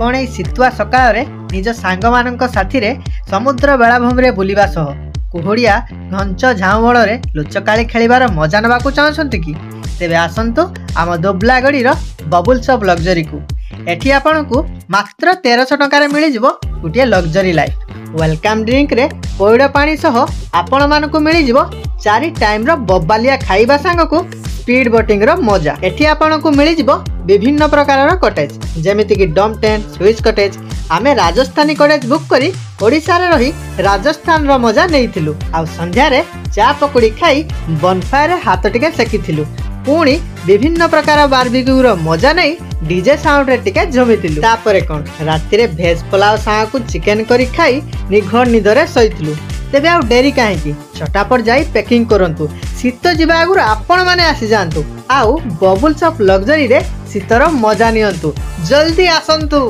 कौन ए शीतुआ सकाळ निज सांग मानक साथी रे समुद्र बेलाभूमि रे बुलिबा सह कुहुड़िया घंच झाऊ बल लुचकाली खेलिबार मजा नबाकू चाहछंती कि तेबे आसंतु आम दोबलागड़ी बबुल्स ऑफ लग्जरी को एठी आपण को मात्र 1300 टंका मिल जिवो गोटे लग्जरी लाइफ। वेलकम ड्रिंक रे पौड़ पानी सह आपण मानकु मिल जिवो 4 टाइम रो बब्बालिया खाइबा सांग को स्पीड बोटिंग रो मजा। एठी आपण को मिल जिवो विभिन्न प्रकार रो कॉटेज जेमिति कि डम टेंट स्विच कॉटेज। आमे राजस्थानी कॉटेज बुक करी ओडिसा रे रही राजस्थान रो मजा नेइथिलु आ संध्या रे चा पकुड़ी खाई बनफायर हाथ टिके सेकिथिलु पुणी विभिन्न प्रकार बारबिक्यू रो मजा नहीं डीजे साउंड रे टिके जमिथिलु। तापरे कोन राति रे भेज पुलाव सांग को चिकन करी खाई निघर निदरे सईथिलु। तेबे आ डेरी काहे की छटापट जाई पैकिंग करंतु शीत जिबा आगुर आपण माने आसी जांतु आउ बबुल्स ऑफ लग्जरी रे शीतर मजा नियंतु जल्दी आसंतु।